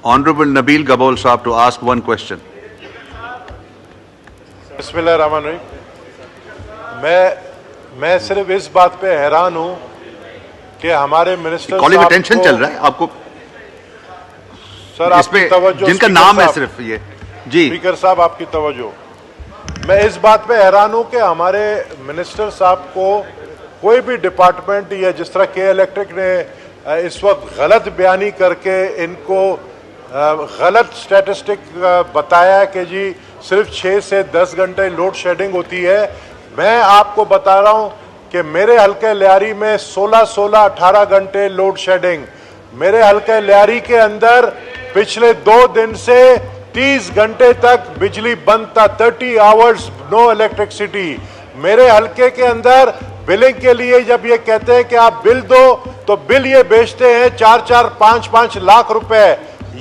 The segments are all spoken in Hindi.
Honorable Nabil Gabol Saab to ask one question. बिस्मिल्लाहिर्रहमानिर्रहीम। मैं सिर्फ इस बात पे हैरान हूं कि हमारे मिनिस्टर कॉलिंग अटेंशन चल रहा है आपको सर, इस पे तवज्जो जिनका नाम है सिर्फ ये जी स्पीकर साहब, आपकी तवज्जो। मैं इस बात पे हैरान हूं कि हमारे मिनिस्टर साहब को कोई भी डिपार्टमेंट या जिस तरह के इलेक्ट्रिक ने इस वक्त गलत बयानी करके इनको गलत स्टैटिस्टिक बताया कि जी सिर्फ 6 से 10 घंटे लोड शेडिंग होती है। मैं आपको बता रहा हूं कि मेरे हल्के लियारी में 16-18 घंटे लोड शेडिंग, मेरे हल्के लियारी के अंदर पिछले 2 दिन से 30 घंटे तक बिजली बंद था, 30 आवर्स नो इलेक्ट्रिसिटी। मेरे हल्के के अंदर बिलिंग के लिए जब ये कहते हैं कि आप बिल दो, तो बिल ये बेचते हैं 4-4, 5-5 लाख रुपए।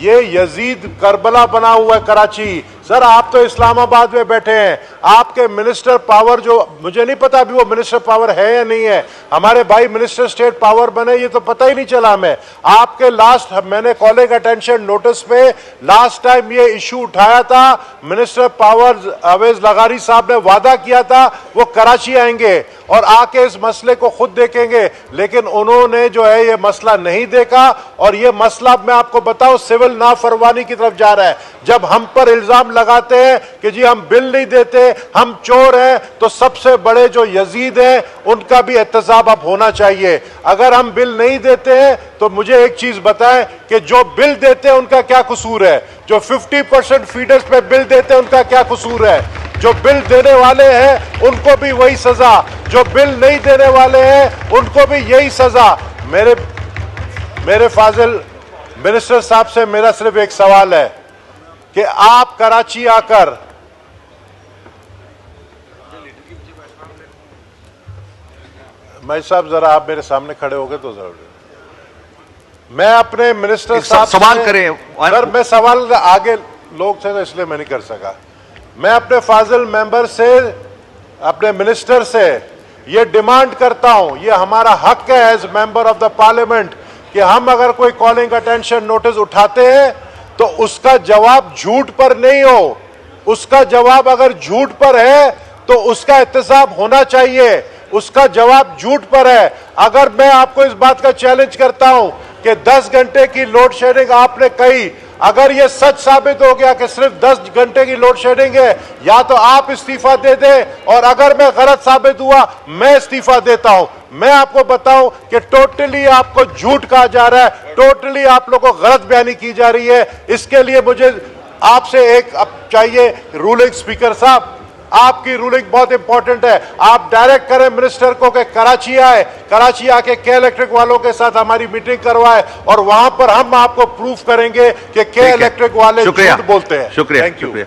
ये यजीद करबला बना हुआ है कराची। सर, आप तो इस्लामाबाद में बैठे हैं, आपके मिनिस्टर पावर, जो मुझे नहीं पता अभी वो मिनिस्टर पावर है या नहीं है, हमारे भाई मिनिस्टर स्टेट पावर बने ये तो पता ही नहीं चला हमें। आपके लास्ट मैंने कॉलिंग अटेंशन नोटिस पे लास्ट टाइम ये इशू उठाया था, मिनिस्टर पावर अवेज लगारी साहब ने वादा किया था वो कराची आएंगे और आके इस मसले को खुद देखेंगे, लेकिन उन्होंने जो है ये मसला नहीं देखा। और ये मसला मैं आपको बताऊं सिविल नाफरमानी की तरफ जा रहा है। जब हम पर इल्जाम लगाते हैं कि जी हम बिल नहीं देते, हम चोर हैं, तो सबसे बड़े जो यजीद हैं उनका भी एहतसाब अब होना चाहिए। अगर हम बिल नहीं देते हैं तो मुझे एक चीज बताएं कि जो बिल देते हैं उनका क्या कसूर है, जो 50% फीडर्स पे बिल देते हैं उनका क्या कसूर है, जो बिल देने वाले हैं उनको भी वही सजा, जो बिल नहीं देने वाले हैं उनको भी यही सजा। मेरे फाजिल मिनिस्टर साहब से मेरा सिर्फ एक सवाल है कि आप कराची आकर भाई साहब जरा आप मेरे सामने खड़े हो गए तो जरूर मैं अपने मिनिस्टर साहब सवाल करें। सर, मैं सवाल आगे लोग थे तो इसलिए मैं नहीं कर सका। मैं अपने फाजिल मेंबर से, अपने मिनिस्टर से ये डिमांड करता हूं, ये हमारा हक है as member of the parliament कि हम अगर कोई कॉलिंग अटेंशन नोटिस उठाते हैं तो उसका जवाब झूठ पर नहीं हो। उसका जवाब अगर झूठ पर है तो उसका एहतसाब होना चाहिए। उसका जवाब झूठ पर है। अगर मैं आपको इस बात का चैलेंज करता हूं कि 10 घंटे की लोड शेडिंग आपने कही, अगर यह सच साबित हो गया कि सिर्फ 10 घंटे की लोड शेडिंग है, या तो आप इस्तीफा दे दें, और अगर मैं गलत साबित हुआ मैं इस्तीफा देता हूं। मैं आपको बताऊं कि टोटली आपको झूठ कहा जा रहा है, टोटली आप लोगों को गलत बयानी की जा रही है। इसके लिए मुझे आपसे एक चाहिए रूलिंग, स्पीकर साहब आपकी रूलिंग बहुत इंपॉर्टेंट है। आप डायरेक्ट करें मिनिस्टर को कि कराची आए, कराची आके के इलेक्ट्रिक वालों के साथ हमारी मीटिंग करवाए और वहां पर हम आपको प्रूफ करेंगे कि के इलेक्ट्रिक वाले झूठ बोलते हैं। शुक्रिया, थैंक यू।